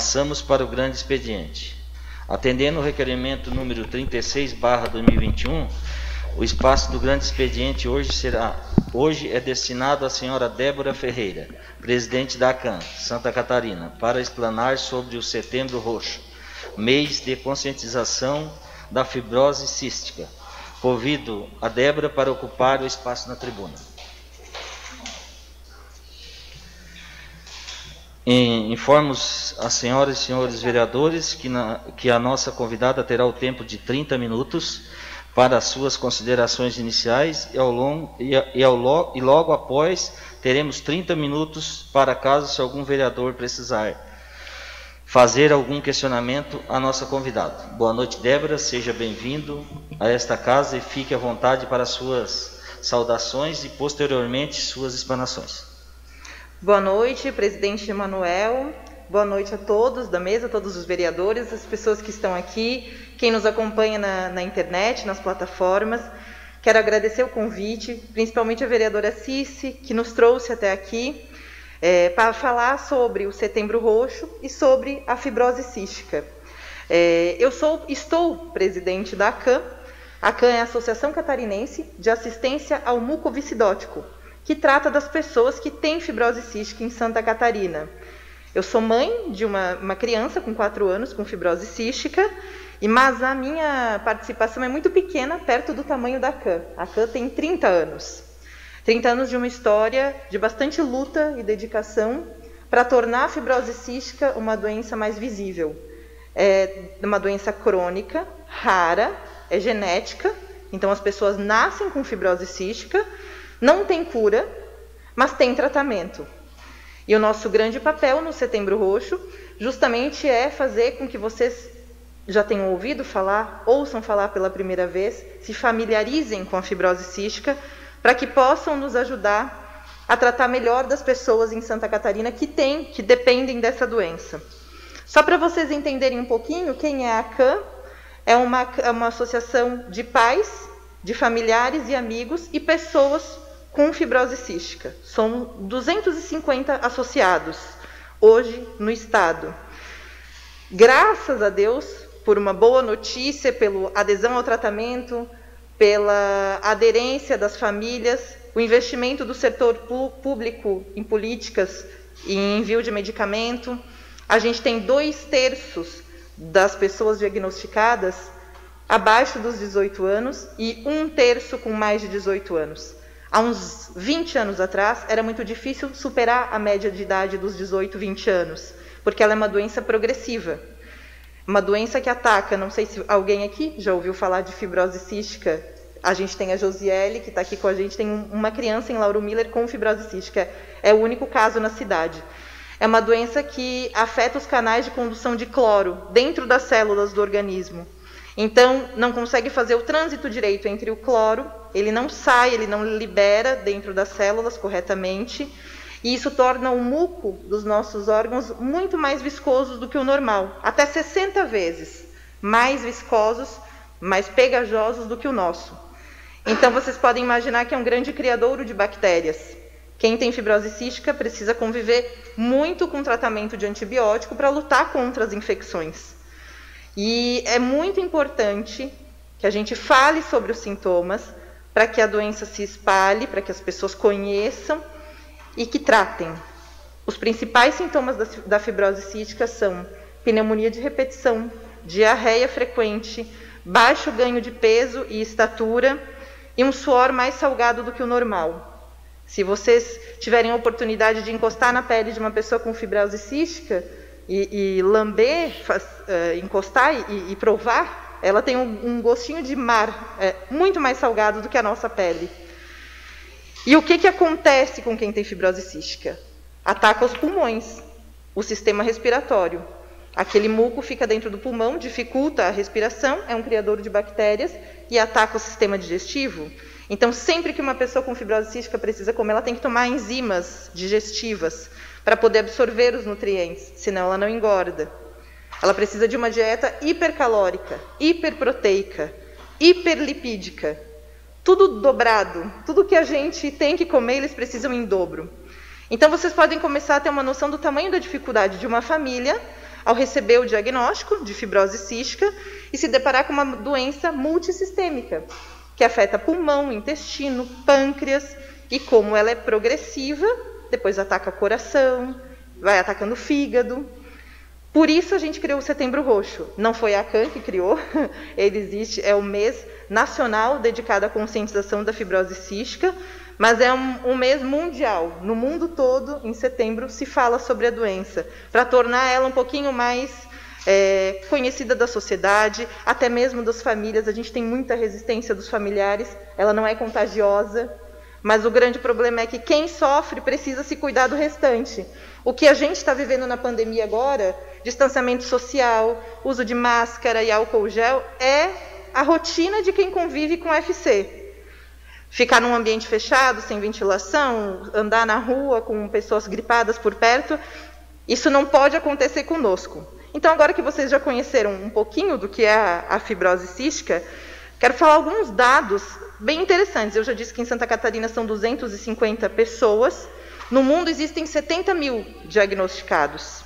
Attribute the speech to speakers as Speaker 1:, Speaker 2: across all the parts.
Speaker 1: Passamos para o grande expediente. Atendendo o requerimento número 36/2021, o espaço do grande expediente hoje é destinado à senhora Débora Ferreira, presidente da ACAM, Santa Catarina, para explanar sobre o Setembro Roxo, mês de conscientização da fibrose cística. Convido a Débora para ocupar o espaço na tribuna. Informos as senhoras e senhores vereadores que a nossa convidada terá o tempo de 30 minutos para as suas considerações iniciais e logo após teremos 30 minutos para caso se algum vereador precisar fazer algum questionamento à nossa convidada. Boa noite, Débora, seja bem-vindo a esta casa e fique à vontade para suas saudações e posteriormente suas explanações.
Speaker 2: Boa noite, presidente Emanuel. Boa noite a todos da mesa, todos os vereadores, as pessoas que estão aqui, quem nos acompanha na internet, nas plataformas. Quero agradecer o convite, principalmente a vereadora Cici, que nos trouxe até aqui para falar sobre o Setembro Roxo e sobre a fibrose cística. Estou presidente da ACAM. A ACAM é a Associação Catarinense de Assistência ao Mucoviscidótico, que trata das pessoas que têm fibrose cística em Santa Catarina. Eu sou mãe de uma criança com 4 anos com fibrose cística, mas a minha participação é muito pequena, perto do tamanho da ACAM. A ACAM tem 30 anos. 30 anos de uma história de bastante luta e dedicação para tornar a fibrose cística uma doença mais visível. É uma doença crônica, rara, é genética, então as pessoas nascem com fibrose cística, não tem cura, mas tem tratamento. E o nosso grande papel no Setembro Roxo justamente é fazer com que vocês já tenham ouvido falar, ouçam falar pela primeira vez, se familiarizem com a fibrose cística, para que possam nos ajudar a tratar melhor das pessoas em Santa Catarina que dependem dessa doença. Só para vocês entenderem um pouquinho, quem é a ACAM? É uma associação de pais, de familiares e amigos e pessoas com fibrose cística. São 250 associados hoje no estado. Graças a Deus, por uma boa notícia, pela adesão ao tratamento, pela aderência das famílias, o investimento do setor público em políticas e em envio de medicamento, a gente tem 2/3 das pessoas diagnosticadas abaixo dos 18 anos e 1/3 com mais de 18 anos. Há uns 20 anos atrás, era muito difícil superar a média de idade dos 18, 20 anos, porque ela é uma doença progressiva. Uma doença que ataca, não sei se alguém aqui já ouviu falar de fibrose cística. A gente tem a Josiele, que está aqui com a gente, tem uma criança em Lauro Miller com fibrose cística. É o único caso na cidade. É uma doença que afeta os canais de condução de cloro dentro das células do organismo. Então, não consegue fazer o trânsito direito entre o cloro, ele não sai, ele não libera dentro das células corretamente, e isso torna o muco dos nossos órgãos muito mais viscosos do que o normal, até 60 vezes mais viscosos, mais pegajosos do que o nosso. Então, vocês podem imaginar que é um grande criadouro de bactérias. Quem tem fibrose cística precisa conviver muito com tratamento de antibiótico para lutar contra as infecções. E é muito importante que a gente fale sobre os sintomas para que a doença se espalhe, para que as pessoas conheçam e que tratem. Os principais sintomas da fibrose cística são pneumonia de repetição, diarreia frequente, baixo ganho de peso e estatura e um suor mais salgado do que o normal. Se vocês tiverem a oportunidade de encostar na pele de uma pessoa com fibrose cística e lamber, encostar e provar, ela tem um gostinho de mar, muito mais salgado do que a nossa pele. E o que acontece com quem tem fibrose cística? Ataca os pulmões, o sistema respiratório. Aquele muco fica dentro do pulmão, dificulta a respiração, é um criador de bactérias e ataca o sistema digestivo. Então, sempre que uma pessoa com fibrose cística precisa comer, ela tem que tomar enzimas digestivas para poder absorver os nutrientes, senão ela não engorda. Ela precisa de uma dieta hipercalórica, hiperproteica, hiperlipídica. Tudo dobrado, tudo que a gente tem que comer, eles precisam em dobro. Então, vocês podem começar a ter uma noção do tamanho da dificuldade de uma família ao receber o diagnóstico de fibrose cística e se deparar com uma doença multissistêmica, que afeta pulmão, intestino, pâncreas, e como ela é progressiva, depois ataca coração, vai atacando o fígado. Por isso a gente criou o Setembro Roxo. Não foi a ACAN que criou, ele existe, é o mês nacional dedicado à conscientização da fibrose cística, mas é um mês mundial. No mundo todo, em setembro, se fala sobre a doença, para tornar ela um pouquinho mais conhecida da sociedade, até mesmo das famílias. A gente tem muita resistência dos familiares, ela não é contagiosa, mas o grande problema é que quem sofre precisa se cuidar do restante. O que a gente está vivendo na pandemia agora, distanciamento social, uso de máscara e álcool gel, é a rotina de quem convive com FC. Ficar num ambiente fechado, sem ventilação, andar na rua com pessoas gripadas por perto, isso não pode acontecer conosco. Então, agora que vocês já conheceram um pouquinho do que é a fibrose cística, quero falar alguns dados bem interessantes. Eu já disse que em Santa Catarina são 250 pessoas. No mundo existem 70 mil diagnosticados.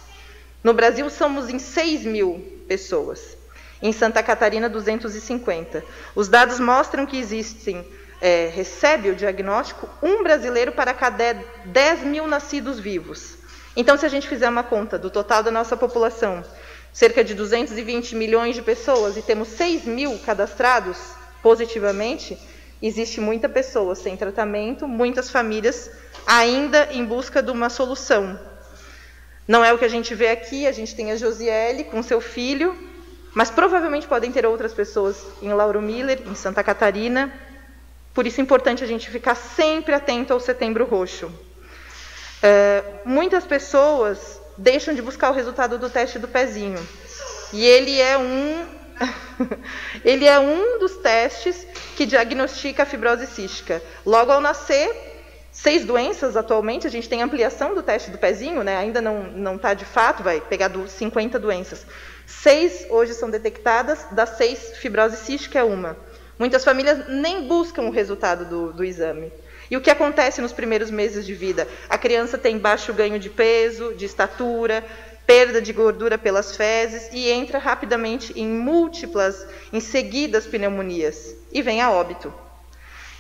Speaker 2: No Brasil somos em 6 mil pessoas. Em Santa Catarina, 250. Os dados mostram que recebe o diagnóstico um brasileiro para cada 10 mil nascidos vivos. Então, se a gente fizer uma conta do total da nossa população, cerca de 220 milhões de pessoas, e temos 6 mil cadastrados positivamente, existe muita pessoa sem tratamento, muitas famílias ainda em busca de uma solução. Não é o que a gente vê aqui, a gente tem a Josiele com seu filho, mas provavelmente podem ter outras pessoas em Lauro Miller, em Santa Catarina. Por isso é importante a gente ficar sempre atento ao Setembro Roxo. Muitas pessoas deixam de buscar o resultado do teste do pezinho. E ele é um dos testes que diagnostica a fibrose cística. Logo ao nascer, 6 doenças atualmente, a gente tem ampliação do teste do pezinho, né? Ainda não está de fato, vai pegar 50 doenças. 6 hoje são detectadas, das 6, fibrose cística é uma. Muitas famílias nem buscam o resultado do exame. E o que acontece nos primeiros meses de vida? A criança tem baixo ganho de peso, de estatura, perda de gordura pelas fezes e entra rapidamente em seguidas pneumonias e vem a óbito.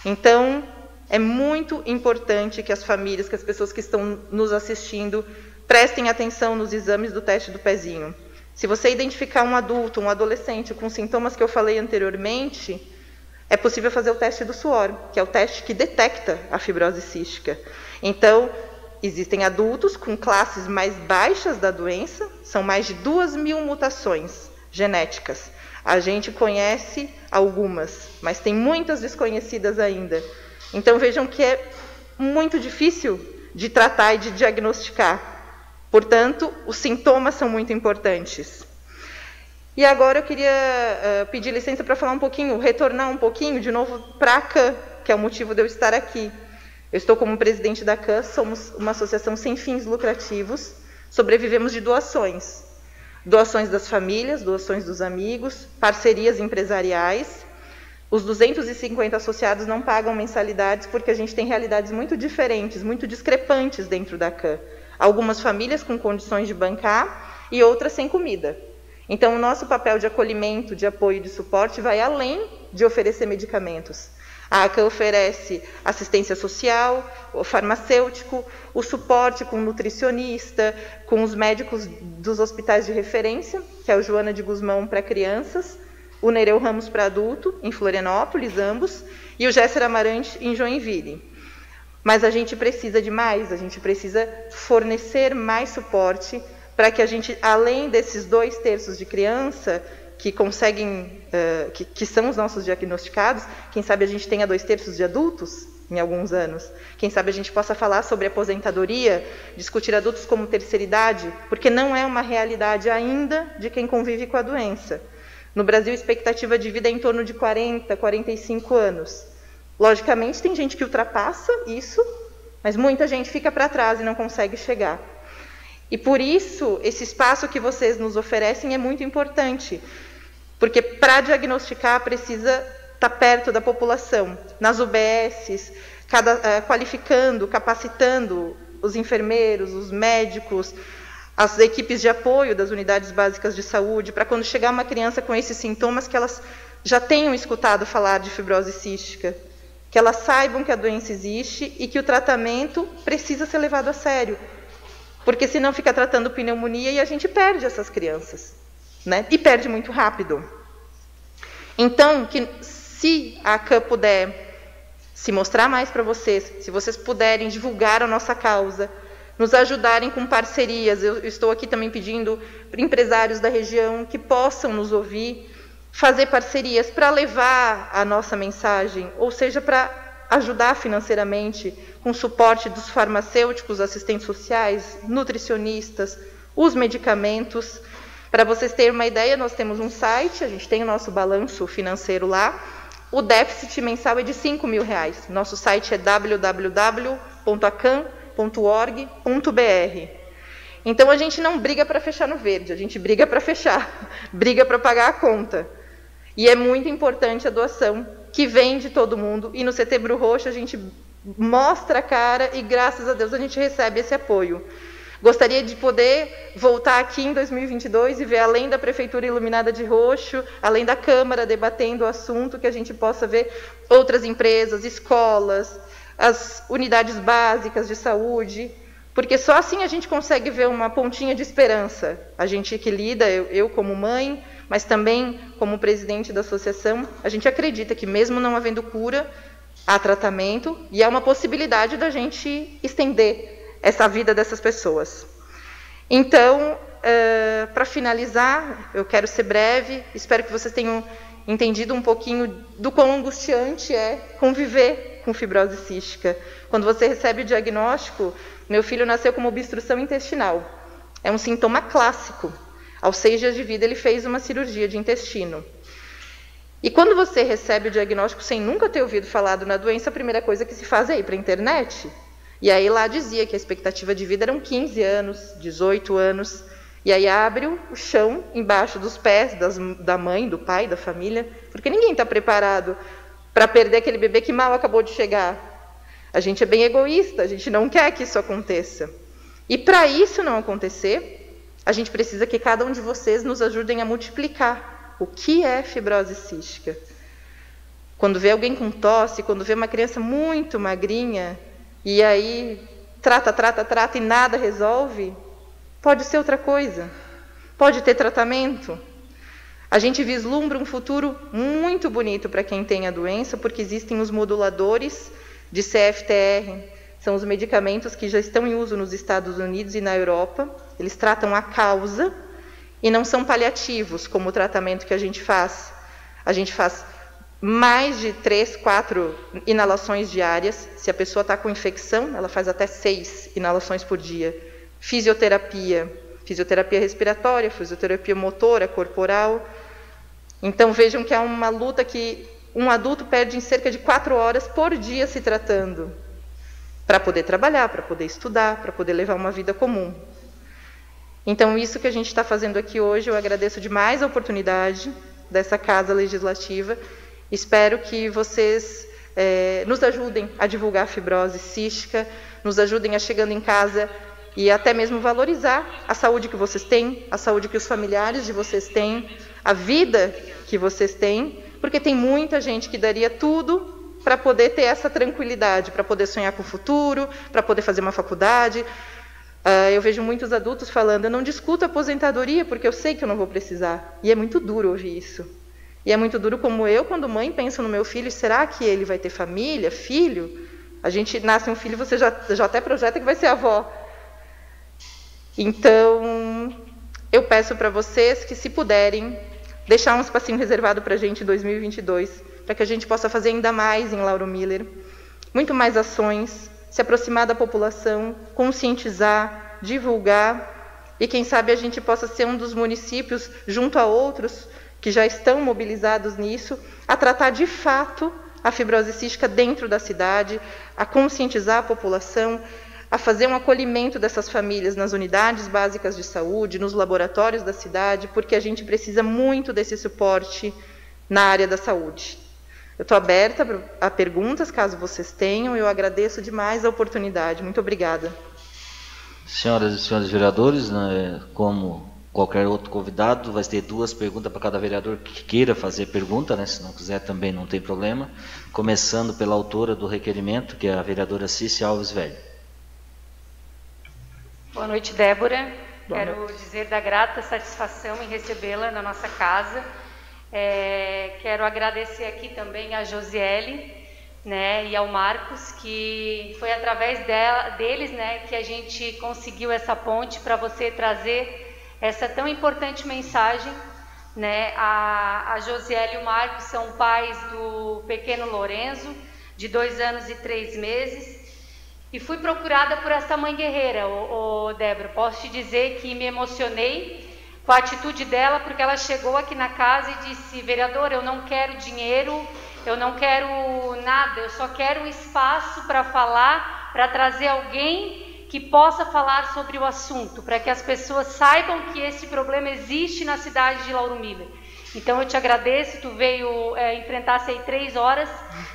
Speaker 2: Então, é muito importante que as famílias, que as pessoas que estão nos assistindo, prestem atenção nos exames do teste do pezinho. Se você identificar um adulto, um adolescente com sintomas que eu falei anteriormente, é possível fazer o teste do suor, que é o teste que detecta a fibrose cística. Então, existem adultos com classes mais baixas da doença, são mais de 2.000 mutações genéticas. A gente conhece algumas, mas tem muitas desconhecidas ainda. Então, vejam que é muito difícil de tratar e de diagnosticar. Portanto, os sintomas são muito importantes. E agora eu queria pedir licença para falar um pouquinho, retornar um pouquinho de novo para a CAN, que é o motivo de eu estar aqui. Eu estou como presidente da CAN, somos uma associação sem fins lucrativos, sobrevivemos de doações. Doações das famílias, doações dos amigos, parcerias empresariais. Os 250 associados não pagam mensalidades porque a gente tem realidades muito diferentes, muito discrepantes dentro da CAN. Algumas famílias com condições de bancar e outras sem comida. Então, o nosso papel de acolhimento, de apoio e de suporte vai além de oferecer medicamentos. A ACAN oferece assistência social, o farmacêutico, o suporte com o nutricionista, com os médicos dos hospitais de referência, que é o Joana de Guzmão para crianças, o Nereu Ramos para adulto, em Florianópolis, ambos, e o Gesser Amarante, em Joinville. Mas a gente precisa de mais, a gente precisa fornecer mais suporte para que a gente, além desses 2/3 de criança que conseguem, que são os nossos diagnosticados, quem sabe a gente tenha 2/3 de adultos em alguns anos. Quem sabe a gente possa falar sobre aposentadoria, discutir adultos como terceira idade, porque não é uma realidade ainda de quem convive com a doença. No Brasil, a expectativa de vida é em torno de 40, 45 anos. Logicamente, tem gente que ultrapassa isso, mas muita gente fica para trás e não consegue chegar. E por isso, esse espaço que vocês nos oferecem é muito importante, porque para diagnosticar precisa estar perto da população, nas UBSs, qualificando, capacitando os enfermeiros, os médicos, as equipes de apoio das unidades básicas de saúde, para quando chegar uma criança com esses sintomas, que elas já tenham escutado falar de fibrose cística, que elas saibam que a doença existe e que o tratamento precisa ser levado a sério, porque senão fica tratando pneumonia e a gente perde essas crianças, né? E perde muito rápido. Então, que se a ACAM puder se mostrar mais para vocês, se vocês puderem divulgar a nossa causa, nos ajudarem com parcerias. Eu estou aqui também pedindo para empresários da região que possam nos ouvir, fazer parcerias para levar a nossa mensagem, ou seja, para ajudar financeiramente com suporte dos farmacêuticos, assistentes sociais, nutricionistas, os medicamentos. Para vocês terem uma ideia, nós temos um site, a gente tem o nosso balanço financeiro lá, o déficit mensal é de R$5.000. Nosso site é www.acam.org.br. Então a gente não briga para fechar no verde, a gente briga para fechar, briga para pagar a conta. E é muito importante a doação que vem de todo mundo, e no Setembro Roxo a gente mostra a cara e graças a Deus a gente recebe esse apoio. Gostaria de poder voltar aqui em 2022 e ver, além da Prefeitura iluminada de roxo, além da Câmara debatendo o assunto, que a gente possa ver outras empresas, escolas, as unidades básicas de saúde, porque só assim a gente consegue ver uma pontinha de esperança. A gente que lida, eu como mãe, mas também como presidente da associação, a gente acredita que mesmo não havendo cura, há tratamento e há uma possibilidade da gente estender essa vida dessas pessoas. Então, para finalizar, eu quero ser breve, espero que vocês tenham entendido um pouquinho do quão angustiante é conviver com fibrose cística. Quando você recebe o diagnóstico, meu filho nasceu com uma obstrução intestinal. É um sintoma clássico. Aos 6 dias de vida, ele fez uma cirurgia de intestino. E quando você recebe o diagnóstico sem nunca ter ouvido falar na doença, a primeira coisa que se faz é ir para a internet. E aí lá dizia que a expectativa de vida eram 15 anos, 18 anos. E aí abre o chão embaixo dos pés da mãe, do pai, da família, porque ninguém está preparado para perder aquele bebê que mal acabou de chegar. A gente é bem egoísta, a gente não quer que isso aconteça. E para isso não acontecer, a gente precisa que cada um de vocês nos ajudem a multiplicar o que é fibrose cística. Quando vê alguém com tosse, quando vê uma criança muito magrinha, e aí trata e nada resolve, pode ser outra coisa, pode ter tratamento. A gente vislumbra um futuro muito bonito para quem tem a doença, porque existem os moduladores de CFTR, são os medicamentos que já estão em uso nos Estados Unidos e na Europa. Eles tratam a causa e não são paliativos, como o tratamento que a gente faz. A gente faz mais de 3, 4 inalações diárias. Se a pessoa está com infecção, ela faz até 6 inalações por dia. Fisioterapia respiratória, fisioterapia motora, corporal. Então vejam que é uma luta que um adulto perde em cerca de 4 horas por dia se tratando, para poder trabalhar, para poder estudar, para poder levar uma vida comum. Então isso que a gente está fazendo aqui hoje, eu agradeço demais a oportunidade dessa Casa Legislativa. Espero que vocês nos ajudem a divulgar a fibrose cística, nos ajudem a, chegando em casa, e até mesmo valorizar a saúde que vocês têm, a saúde que os familiares de vocês têm, a vida que vocês têm, porque tem muita gente que daria tudo para poder ter essa tranquilidade, para poder sonhar com o futuro, para poder fazer uma faculdade. Eu vejo muitos adultos falando, eu não discuto aposentadoria porque eu sei que eu não vou precisar. E é muito duro ouvir isso. E é muito duro como eu, quando mãe, penso no meu filho, será que ele vai ter família, filho? A gente nasce um filho, você já até projeta que vai ser avó. Então, eu peço para vocês que, se puderem, deixar um espacinho reservado para a gente em 2022, para que a gente possa fazer ainda mais em Lauro Miller, muito mais ações, se aproximar da população, conscientizar, divulgar, e quem sabe a gente possa ser um dos municípios, junto a outros que já estão mobilizados nisso, a tratar de fato a fibrose cística dentro da cidade, a conscientizar a população, a fazer um acolhimento dessas famílias nas unidades básicas de saúde, nos laboratórios da cidade, porque a gente precisa muito desse suporte na área da saúde. Eu estou aberta a perguntas, caso vocês tenham, eu agradeço demais a oportunidade. Muito obrigada.
Speaker 1: Senhoras e senhores vereadores, né, como qualquer outro convidado, vai ter 2 perguntas para cada vereador que queira fazer pergunta, né? Se não quiser também não tem problema. Começando pela autora do requerimento, que é a vereadora Cícia Alves Velho.
Speaker 3: Boa noite, Débora. Quero dizer da grata satisfação em recebê-la na nossa casa. Quero agradecer aqui também a Josiele, né, e ao Marcos, que foi através deles, né, que a gente conseguiu essa ponte para você trazer essa tão importante mensagem, né? A Josiele e o Marcos são pais do pequeno Lorenzo, de 2 anos e 3 meses, e fui procurada por essa mãe guerreira, Débora. Posso te dizer que me emocionei com a atitude dela, porque ela chegou aqui na casa e disse: vereadora, eu não quero dinheiro, eu não quero nada, eu só quero um espaço para falar, para trazer alguém que possa falar sobre o assunto, para que as pessoas saibam que esse problema existe na cidade de Lauro Miller. Então eu te agradeço, tu veio enfrentar-se aí 3 horas,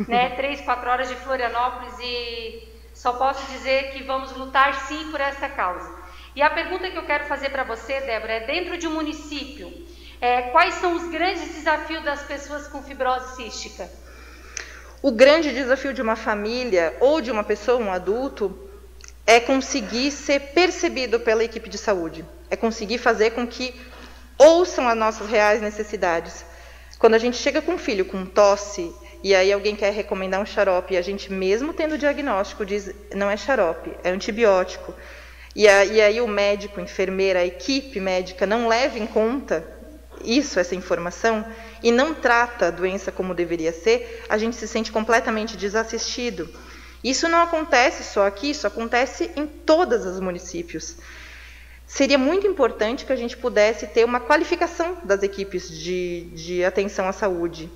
Speaker 3: né, 3, 4 horas de Florianópolis, e só posso dizer que vamos lutar sim por essa causa. E a pergunta que eu quero fazer para você, Débora, é: dentro de um município, quais são os grandes desafios das pessoas com fibrose cística?
Speaker 2: O grande desafio de uma família ou de uma pessoa, um adulto, é conseguir ser percebido pela equipe de saúde, é conseguir fazer com que ouçam as nossas reais necessidades. Quando a gente chega com um filho com tosse, e aí alguém quer recomendar um xarope, e a gente, mesmo tendo o diagnóstico, diz: não é xarope, é antibiótico. E aí o médico, a enfermeira, a equipe médica não leva em conta essa informação, e não trata a doença como deveria ser, a gente se sente completamente desassistido. Isso não acontece só aqui, isso acontece em todos os municípios. Seria muito importante que a gente pudesse ter uma qualificação das equipes de atenção à saúde,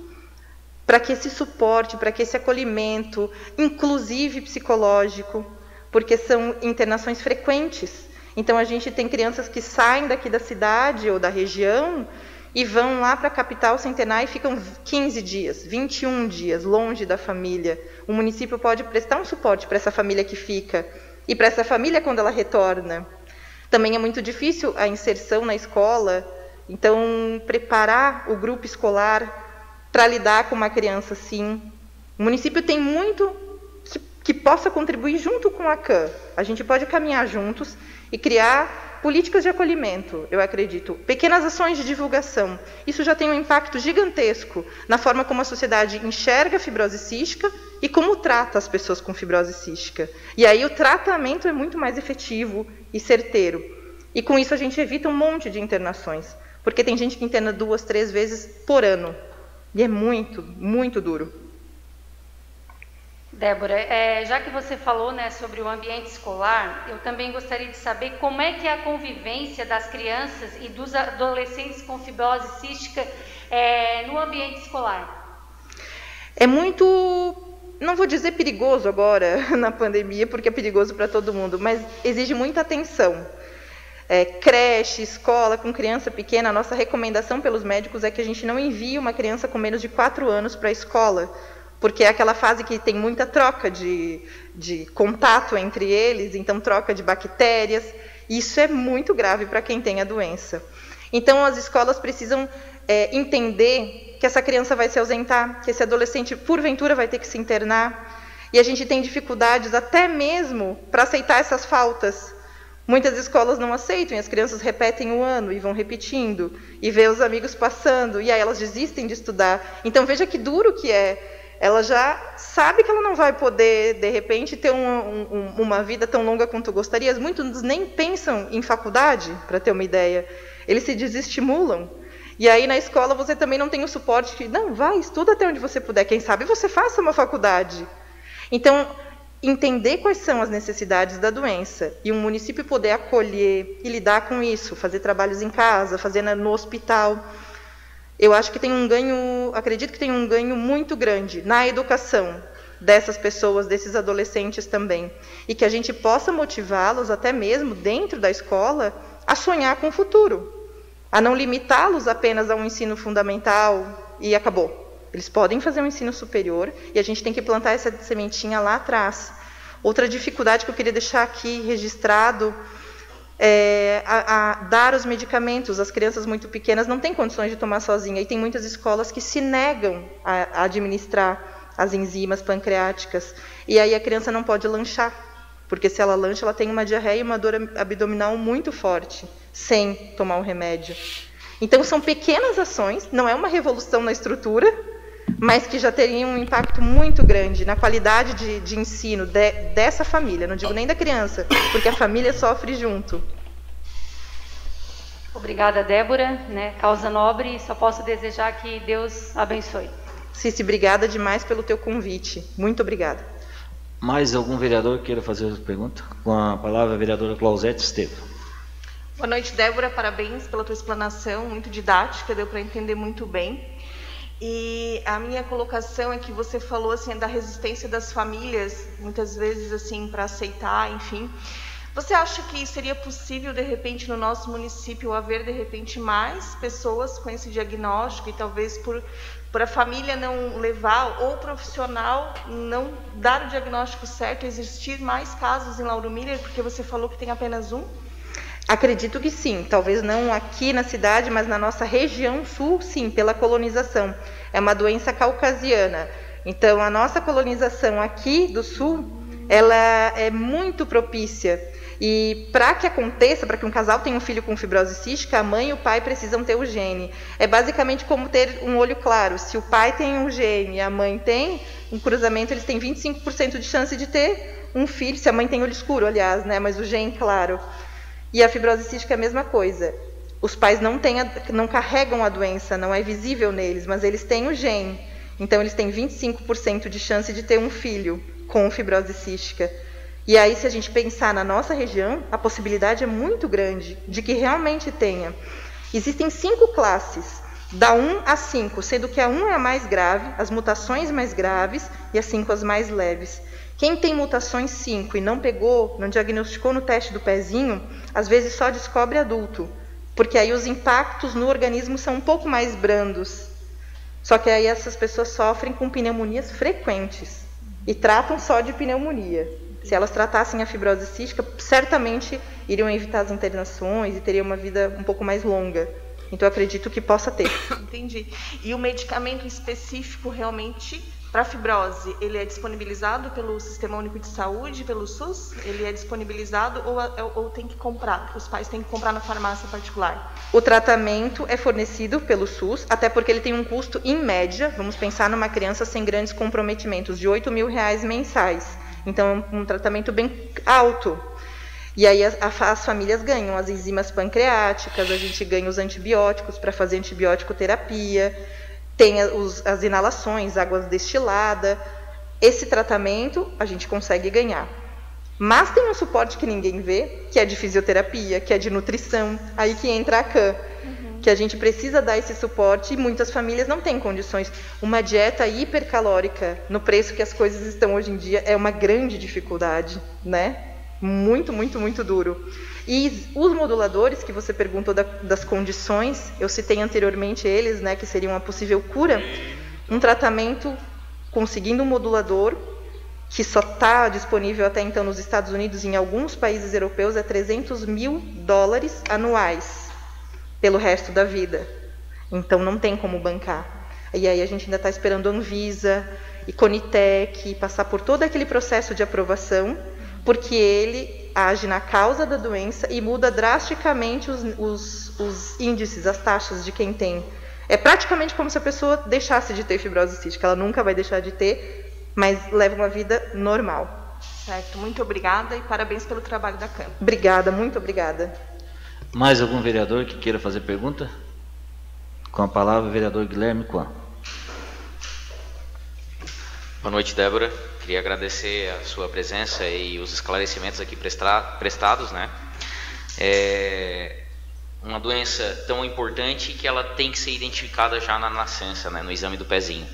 Speaker 2: para que esse suporte, para que esse acolhimento, inclusive psicológico, porque são internações frequentes. Então a gente tem crianças que saem daqui da cidade ou da região e vão lá para a capital centenária e ficam 15 dias, 21 dias longe da família. O município pode prestar um suporte para essa família que fica e para essa família quando ela retorna. Também é muito difícil a inserção na escola, então preparar o grupo escolar para lidar com uma criança assim. O município tem muito que possa contribuir junto com a CAN. A gente pode caminhar juntos e criar políticas de acolhimento, eu acredito. Pequenas ações de divulgação. Isso já tem um impacto gigantesco na forma como a sociedade enxerga a fibrose cística e como trata as pessoas com fibrose cística. E aí o tratamento é muito mais efetivo e certeiro. E com isso a gente evita um monte de internações. Porque tem gente que interna 2, 3 vezes por ano. E é muito, muito duro.
Speaker 3: Débora, já que você falou, né, sobre o ambiente escolar, eu também gostaria de saber como é que é a convivência das crianças e dos adolescentes com fibrose cística no ambiente escolar.
Speaker 2: É muito, não vou dizer perigoso agora na pandemia, porque é perigoso para todo mundo, mas exige muita atenção. Creche, escola, com criança pequena, a nossa recomendação pelos médicos é que a gente não envie uma criança com menos de 4 anos para a escola, porque é aquela fase que tem muita troca de contato entre eles, então troca de bactérias. Isso é muito grave para quem tem a doença. Então as escolas precisam entender que essa criança vai se ausentar, que esse adolescente porventura vai ter que se internar, e a gente tem dificuldades até mesmo para aceitar essas faltas. Muitas escolas não aceitam, e as crianças repetem o ano e vão repetindo, e vê os amigos passando, e aí elas desistem de estudar. Então veja que duro que é. Ela já sabe que ela não vai poder, de repente, ter uma vida tão longa quanto gostaria. Muitos nem pensam em faculdade, para ter uma ideia. Eles se desestimulam. E aí, na escola, você também não tem o suporte que, não, vai, estuda até onde você puder. Quem sabe você faça uma faculdade. Então, entender quais são as necessidades da doença e um município poder acolher e lidar com isso, fazer trabalhos em casa, fazer no hospital. Eu acho que tem um ganho, acredito que tem um ganho muito grande na educação dessas pessoas, desses adolescentes também. E que a gente possa motivá-los, até mesmo dentro da escola, a sonhar com o futuro. A não limitá-los apenas a um ensino fundamental e acabou. Eles podem fazer um ensino superior e a gente tem que plantar essa sementinha lá atrás. Outra dificuldade que eu queria deixar aqui registrado dar os medicamentos. As crianças muito pequenas não têm condições de tomar sozinha, e tem muitas escolas que se negam a administrar as enzimas pancreáticas, e aí a criança não pode lanchar, porque se ela lancha, ela tem uma diarreia e uma dor abdominal muito forte, sem tomar um remédio. Então são pequenas ações, não é uma revolução na estrutura, mas que já teriam um impacto muito grande na qualidade de ensino dessa família, não digo nem da criança, porque a família sofre junto.
Speaker 3: Obrigada, Débora, né? Causa nobre, só posso desejar que Deus abençoe.
Speaker 2: Cici, obrigada demais pelo teu convite, muito obrigada.
Speaker 1: Mais algum vereador queira fazer a pergunta? Com a palavra a vereadora Clausete Estevam.
Speaker 4: Boa noite, Débora, parabéns pela tua explanação, muito didática, deu para entender muito bem. E a minha colocação é que você falou assim da resistência das famílias, muitas vezes assim para aceitar, enfim. Você acha que seria possível de repente no nosso município haver de repente mais pessoas com esse diagnóstico e talvez por a família não levar ou o profissional não dar o diagnóstico certo, existir mais casos em Lauro Miller, porque você falou que tem apenas um?
Speaker 2: Acredito que sim, talvez não aqui na cidade, mas na nossa região sul, sim, pela colonização. É uma doença caucasiana. Então, a nossa colonização aqui do sul, ela é muito propícia. E para que aconteça, para que um casal tenha um filho com fibrose cística, a mãe e o pai precisam ter o gene. É basicamente como ter um olho claro. Se o pai tem um gene e a mãe tem um cruzamento, eles têm 25% de chance de ter um filho, se a mãe tem olho escuro, aliás, né? Mas o gene claro. E a fibrose cística é a mesma coisa. Os pais não carregam a doença, não é visível neles, mas eles têm o gene. Então, eles têm 25% de chance de ter um filho com fibrose cística. E aí, se a gente pensar na nossa região, a possibilidade é muito grande de que realmente tenha. Existem 5 classes, da 1 a 5, sendo que a 1 é a mais grave, as mutações mais graves, e a 5 as mais leves. Quem tem mutações 5 e não pegou, não diagnosticou no teste do pezinho, às vezes só descobre adulto, porque aí os impactos no organismo são um pouco mais brandos. Só que aí essas pessoas sofrem com pneumonias frequentes e tratam só de pneumonia. Se elas tratassem a fibrose cística, certamente iriam evitar as internações e teriam uma vida um pouco mais longa. Então, eu acredito que possa ter.
Speaker 4: Entendi. E o medicamento específico realmente para fibrose, ele é disponibilizado pelo Sistema Único de Saúde, pelo SUS? Ele é disponibilizado ou tem que comprar? Os pais têm que comprar na farmácia particular?
Speaker 2: O tratamento é fornecido pelo SUS, até porque ele tem um custo, em média, vamos pensar numa criança sem grandes comprometimentos, de R$ 8.000 mensais. Então, é um tratamento bem alto. E aí as famílias ganham as enzimas pancreáticas, a gente ganha os antibióticos para fazer antibiótico terapia, tem as inalações, água destilada. Esse tratamento a gente consegue ganhar. Mas tem um suporte que ninguém vê, que é de fisioterapia, que é de nutrição, aí que entra a CAN, que a gente precisa dar esse suporte e muitas famílias não têm condições. Uma dieta hipercalórica, no preço que as coisas estão hoje em dia, é uma grande dificuldade, né? Muito, muito, muito duro. E os moduladores, que você perguntou das condições, eu citei anteriormente eles, né, que seriam uma possível cura. Um tratamento conseguindo um modulador, que só está disponível até então nos Estados Unidos e em alguns países europeus, é $300 mil anuais, pelo resto da vida. Então, não tem como bancar. E aí a gente ainda está esperando a Anvisa e Conitec passar por todo aquele processo de aprovação, porque ele age na causa da doença e muda drasticamente os índices, as taxas de quem tem. É praticamente como se a pessoa deixasse de ter fibrose cística. Ela nunca vai deixar de ter, mas leva uma vida normal.
Speaker 4: Certo, muito obrigada e parabéns pelo trabalho da Câmara.
Speaker 2: Obrigada, muito obrigada.
Speaker 1: Mais algum vereador que queira fazer pergunta? Com a palavra, o vereador Guilherme Quan.
Speaker 5: Boa noite, Débora. Queria agradecer a sua presença e os esclarecimentos aqui prestados, né? É uma doença tão importante que ela tem que ser identificada já na nascença, né? No exame do pezinho.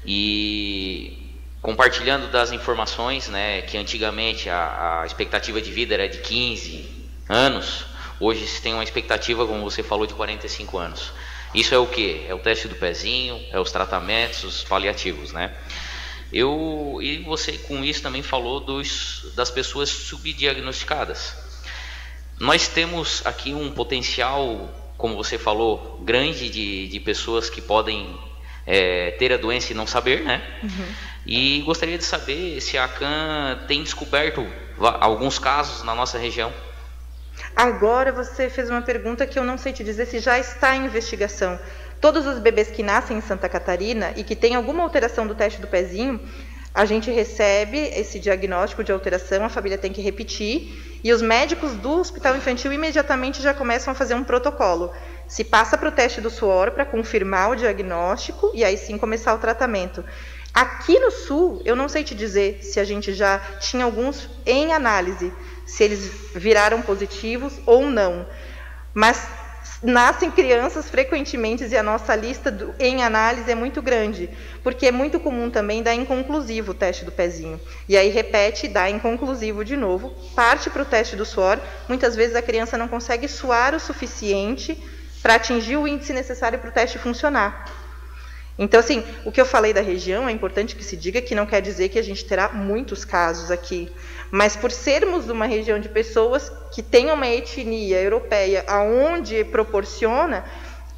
Speaker 5: E compartilhando das informações, né? Que antigamente a expectativa de vida era de 15 anos, hoje se tem uma expectativa, como você falou, de 45 anos. Isso é o quê? É o teste do pezinho, é os tratamentos, os paliativos, né? E você com isso também falou das pessoas subdiagnosticadas. Nós temos aqui um potencial, como você falou, grande de pessoas que podem ter a doença e não saber, né? E gostaria de saber se a ACAN tem descoberto alguns casos na nossa região.
Speaker 2: Agora você fez uma pergunta que eu não sei te dizer se já está em investigação. Todos os bebês que nascem em Santa Catarina e que têm alguma alteração do teste do pezinho, a gente recebe esse diagnóstico de alteração, a família tem que repetir, e os médicos do hospital infantil imediatamente já começam a fazer um protocolo. Se passa para o teste do suor para confirmar o diagnóstico e aí sim começar o tratamento. Aqui no Sul, eu não sei te dizer se a gente já tinha alguns em análise, se eles viraram positivos ou não, mas nascem crianças frequentemente e a nossa lista em análise é muito grande, porque é muito comum também dar inconclusivo o teste do pezinho. E aí repete, dá inconclusivo de novo, parte para o teste do suor, muitas vezes a criança não consegue suar o suficiente para atingir o índice necessário para o teste funcionar. Então, assim, o que eu falei da região, é importante que se diga que não quer dizer que a gente terá muitos casos aqui, mas por sermos uma região de pessoas que tem uma etnia europeia aonde proporciona,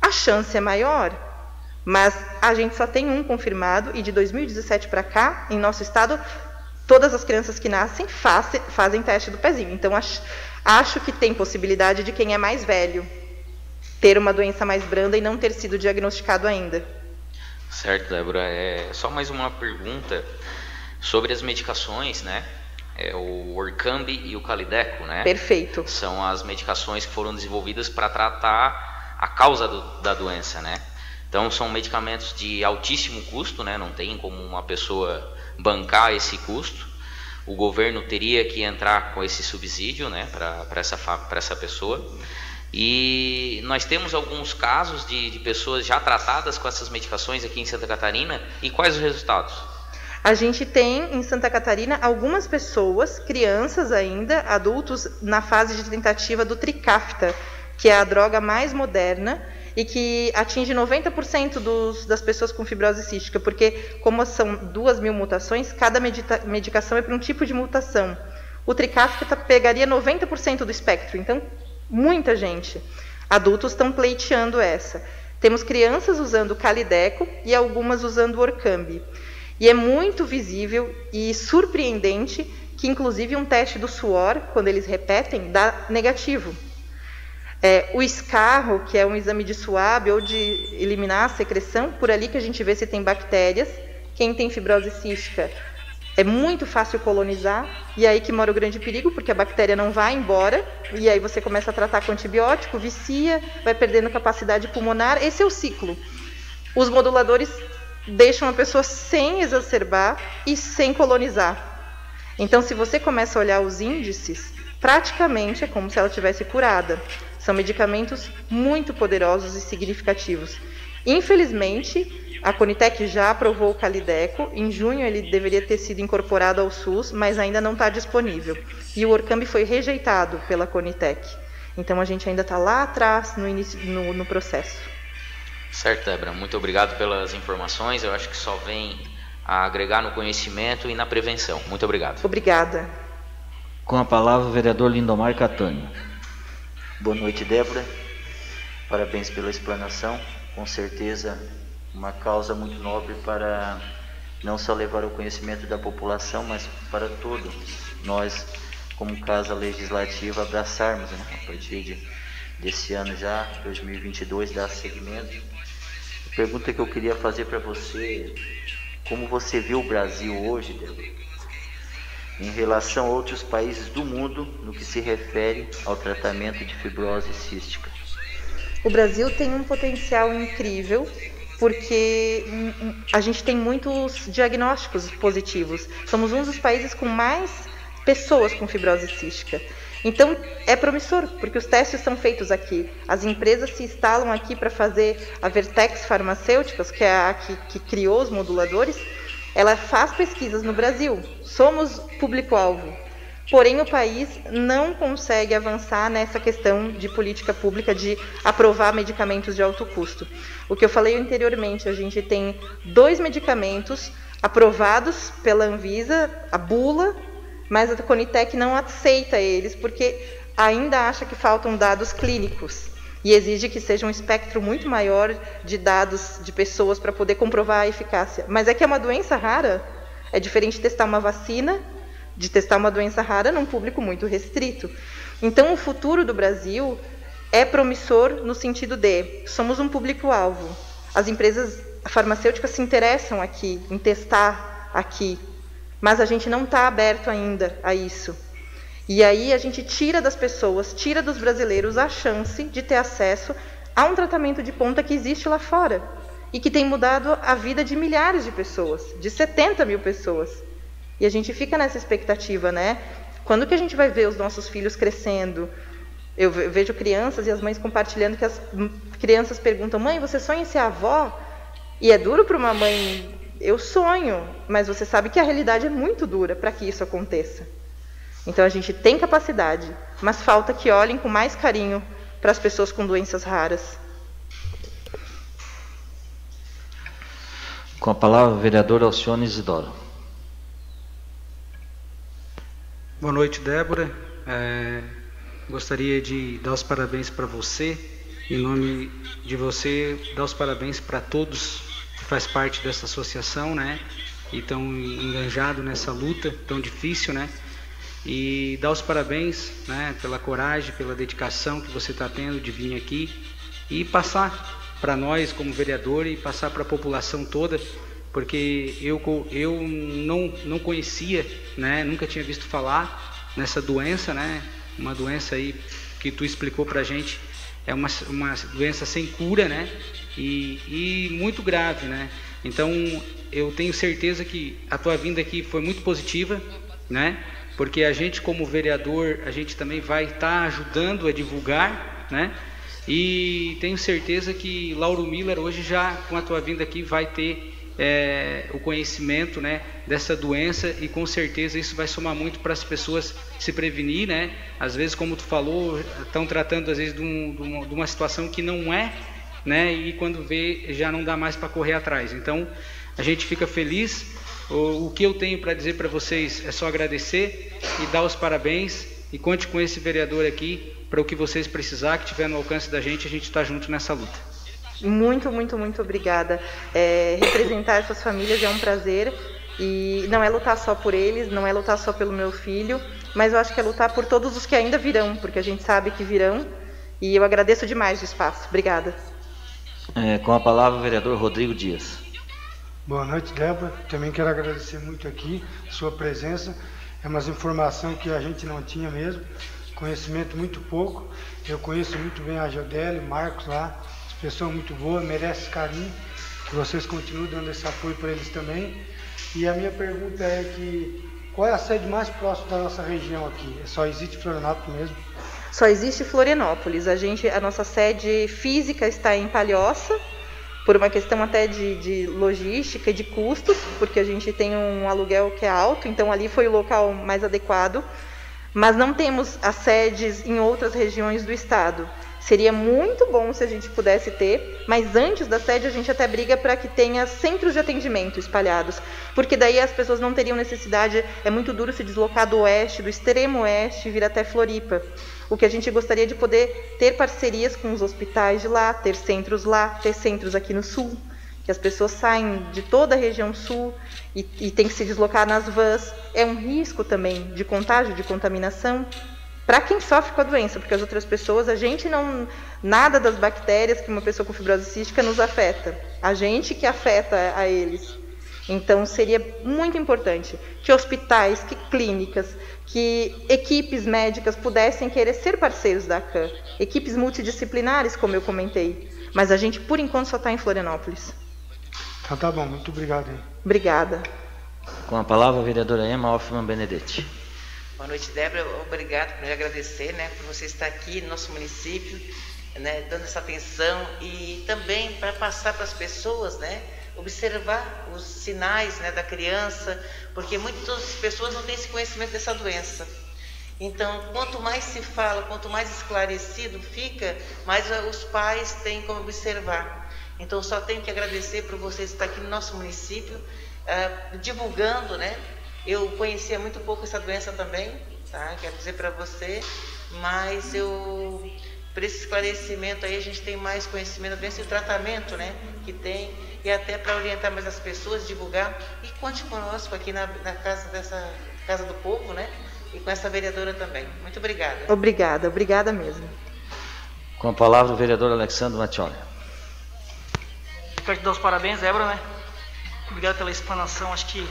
Speaker 2: a chance é maior. Mas a gente só tem um confirmado e de 2017 para cá, em nosso estado, todas as crianças que nascem fazem teste do pezinho. Então, acho que tem possibilidade de quem é mais velho ter uma doença mais branda e não ter sido diagnosticado ainda.
Speaker 5: Certo, Débora. Só mais uma pergunta sobre as medicações, né? O Orkambi e o Calideco, né?
Speaker 2: Perfeito.
Speaker 5: São as medicações que foram desenvolvidas para tratar a causa da doença, né? Então, são medicamentos de altíssimo custo, né? Não tem como uma pessoa bancar esse custo. O governo teria que entrar com esse subsídio, né? Para essa pessoa. E nós temos alguns casos de pessoas já tratadas com essas medicações aqui em Santa Catarina. E quais os resultados?
Speaker 2: A gente tem em Santa Catarina algumas pessoas, crianças ainda, adultos, na fase de tentativa do Trikafta, que é a droga mais moderna e que atinge 90% das pessoas com fibrose cística, porque como são 2.000 mutações, cada medicação é para um tipo de mutação. O Trikafta pegaria 90% do espectro, então muita gente. Adultos estão pleiteando essa. Temos crianças usando o Calideco e algumas usando o Orkambi. E é muito visível e surpreendente que, inclusive, um teste do suor, quando eles repetem, dá negativo. O escarro, que é um exame de suave ou de eliminar a secreção, por ali que a gente vê se tem bactérias. Quem tem fibrose cística é muito fácil colonizar, e aí que mora o grande perigo, porque a bactéria não vai embora, e aí você começa a tratar com antibiótico, vicia, vai perdendo capacidade pulmonar. Esse é o ciclo. Os moduladores deixam a pessoa sem exacerbar e sem colonizar. Então, se você começa a olhar os índices, praticamente é como se ela tivesse curada. São medicamentos muito poderosos e significativos. Infelizmente, a Conitec já aprovou o Calideco. Em junho ele deveria ter sido incorporado ao SUS, mas ainda não está disponível. E o Orkambi foi rejeitado pela Conitec. Então, a gente ainda está lá atrás no processo.
Speaker 5: Certo, Débora. Muito obrigado pelas informações. Eu acho que só vem a agregar no conhecimento e na prevenção. Muito obrigado.
Speaker 2: Obrigada.
Speaker 1: Com a palavra o vereador Lindomar Catânio.
Speaker 6: Boa noite, Débora. Parabéns pela explanação. Com certeza, uma causa muito nobre para não só levar ao conhecimento da população, mas para todos nós, como Casa Legislativa, abraçarmos, né? A partir desse ano já, 2022, dar seguimento. A pergunta que eu queria fazer para você, como você vê o Brasil hoje, Débora, em relação a outros países do mundo no que se refere ao tratamento de fibrose cística?
Speaker 2: O Brasil tem um potencial incrível, porque a gente tem muitos diagnósticos positivos. Somos um dos países com mais pessoas com fibrose cística. Então, é promissor, porque os testes são feitos aqui. As empresas se instalam aqui para fazer a Vertex Farmacêuticas, que é a que criou os moduladores. Ela faz pesquisas no Brasil. Somos público-alvo. Porém, o país não consegue avançar nessa questão de política pública de aprovar medicamentos de alto custo. O que eu falei anteriormente, a gente tem 2 medicamentos aprovados pela Anvisa, a bula, mas a Conitec não aceita eles, porque ainda acha que faltam dados clínicos e exige que seja um espectro muito maior de dados de pessoas para poder comprovar a eficácia. Mas é que é uma doença rara, é diferente testar uma vacina de testar uma doença rara num público muito restrito. Então, o futuro do Brasil é promissor no sentido de somos um público-alvo. As empresas farmacêuticas se interessam aqui, em testar aqui, mas a gente não está aberto ainda a isso. E aí a gente tira das pessoas, tira dos brasileiros a chance de ter acesso a um tratamento de ponta que existe lá fora e que tem mudado a vida de milhares de pessoas, de 70 mil pessoas. E a gente fica nessa expectativa, né? Quando que a gente vai ver os nossos filhos crescendo? Eu vejo crianças e as mães compartilhando que as crianças perguntam: mãe, você sonha em ser avó? E é duro para uma mãe, eu sonho, mas você sabe que a realidade é muito dura para que isso aconteça. Então a gente tem capacidade, mas falta que olhem com mais carinho para as pessoas com doenças raras.
Speaker 1: Com a palavra, o vereador Alcione Isidoro.
Speaker 7: Boa noite, Débora. Gostaria de dar os parabéns para você, em nome de você, dar os parabéns para todos que faz parte dessa associação, né? E estão enganjados nessa luta tão difícil, né? E dar os parabéns, né, pela coragem, pela dedicação que você está tendo de vir aqui e passar para nós como vereador e passar para a população toda, porque eu não conhecia, né, nunca tinha visto falar nessa doença, né, uma doença aí que tu explicou para a gente, é uma doença sem cura, né, e muito grave, né. Então eu tenho certeza que a tua vinda aqui foi muito positiva, né, porque a gente como vereador, a gente também vai estar ajudando a divulgar, né, e tenho certeza que Lauro Miller hoje já com a tua vinda aqui vai ter o conhecimento, né, dessa doença, e com certeza isso vai somar muito para as pessoas se prevenir, né. Às vezes, como tu falou, estão tratando às vezes de uma situação que não é, né, e quando vê já não dá mais para correr atrás. Então a gente fica feliz. O que eu tenho para dizer para vocês é só agradecer e dar os parabéns, e conte com esse vereador aqui para o que vocês precisar, que tiver no alcance da gente, a gente está junto nessa luta.
Speaker 2: Muito, muito, muito obrigada. Representar essas famílias é um prazer, e não é lutar só por eles, não é lutar só pelo meu filho, mas eu acho que é lutar por todos os que ainda virão, porque a gente sabe que virão, e eu agradeço demais o espaço. Obrigada.
Speaker 1: Com a palavra, o vereador Rodrigo Dias.
Speaker 8: Boa noite, Débora. Também quero agradecer muito aqui a sua presença. É uma informação que a gente não tinha mesmo, conhecimento muito pouco. Eu conheço muito bem a Jodele, Marcos lá, pessoa muito boa, merece carinho, que vocês continuem dando esse apoio para eles também. E a minha pergunta é que qual é a sede mais próxima da nossa região aqui? Só existe Florianópolis mesmo?
Speaker 2: Só existe Florianópolis. A nossa sede física está em Palhoça, por uma questão até de logística e de custos, porque a gente tem um aluguel que é alto, então ali foi o local mais adequado, mas não temos as sedes em outras regiões do estado. Seria muito bom se a gente pudesse ter, mas antes da sede a gente até briga para que tenha centros de atendimento espalhados, porque daí as pessoas não teriam necessidade, é muito duro se deslocar do oeste, do extremo oeste, vir até Floripa. O que a gente gostaria de poder ter parcerias com os hospitais de lá, ter centros aqui no sul, que as pessoas saem de toda a região sul e tem que se deslocar nas vans. É um risco também de contágio, de contaminação, para quem sofre com a doença, porque as outras pessoas, a gente não, nada das bactérias que uma pessoa com fibrose cística nos afeta, a gente que afeta a eles. Então seria muito importante que hospitais, que clínicas, que equipes médicas pudessem querer ser parceiros da ACAM, equipes multidisciplinares, como eu comentei, mas a gente por enquanto só está em Florianópolis.
Speaker 8: Então tá bom, muito obrigado aí.
Speaker 2: Obrigada.
Speaker 1: Com a palavra a vereadora Emma Hoffmann Benedetti.
Speaker 9: Boa noite, Débora. Obrigado por me agradecer, né, por você estar aqui no nosso município, né, dando essa atenção, e também para passar para as pessoas, né, observar os sinais, né, da criança, porque muitas pessoas não têm esse conhecimento dessa doença. Então, quanto mais se fala, quanto mais esclarecido fica, mais os pais têm como observar. Então, só tenho que agradecer por você estar aqui no nosso município, divulgando, né? Eu conhecia muito pouco essa doença também, tá? Quero dizer para você, mas por esse esclarecimento aí a gente tem mais conhecimento da doença e o tratamento, né, que tem, e até para orientar mais as pessoas, divulgar, e conte conosco aqui na Casa do Povo, né, e com essa vereadora também. Muito obrigada.
Speaker 2: Obrigada mesmo.
Speaker 1: Com a palavra o vereador Alexandre Mattioli.
Speaker 10: Quero te dar os parabéns, Débora, né? Obrigado pela explanação. Acho que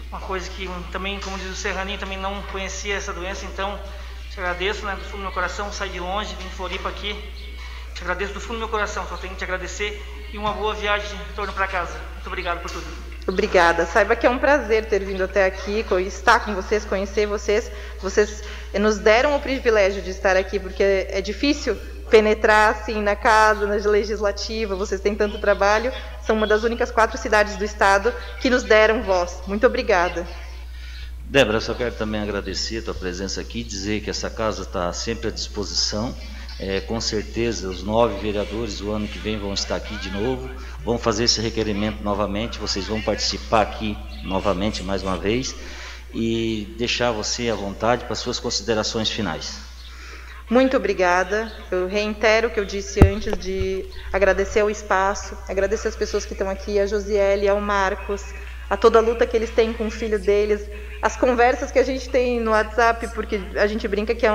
Speaker 10: uma coisa que também, como diz o Serraninho, também não conhecia essa doença, então te agradeço, né, do fundo do meu coração. Saí de longe, vim de Floripa aqui. Te agradeço do fundo do meu coração, só tenho que te agradecer, e uma boa viagem de retorno para casa. Muito obrigado por tudo.
Speaker 2: Obrigada. Saiba que é um prazer ter vindo até aqui, estar com vocês, conhecer vocês. Vocês nos deram o privilégio de estar aqui, porque é difícil penetrar assim na casa, na legislativa. Vocês têm tanto trabalho. São uma das únicas 4 cidades do estado que nos deram voz. Muito obrigada.
Speaker 1: Débora, eu só quero também agradecer a tua presença aqui, dizer que essa casa está sempre à disposição. Com certeza os 9 vereadores o ano que vem vão estar aqui de novo, vão fazer esse requerimento novamente, vocês vão participar aqui novamente mais uma vez, e deixar você à vontade para suas considerações finais.
Speaker 2: Muito obrigada. Eu reitero o que eu disse antes, de agradecer ao espaço, agradecer as pessoas que estão aqui, a Josiele, ao Marcos, a toda a luta que eles têm com o filho deles, as conversas que a gente tem no WhatsApp, porque a gente brinca que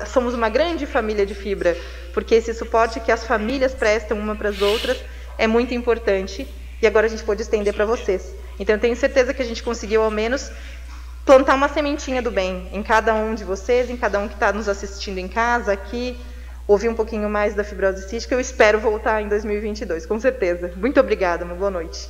Speaker 2: somos uma grande família de fibra, porque esse suporte que as famílias prestam uma para as outras é muito importante, e agora a gente pode estender para vocês. Então eu tenho certeza que a gente conseguiu ao menos plantar uma sementinha do bem em cada um de vocês, em cada um que está nos assistindo em casa, aqui, ouvir um pouquinho mais da fibrose cística. Eu espero voltar em 2022, com certeza. Muito obrigada, uma boa noite.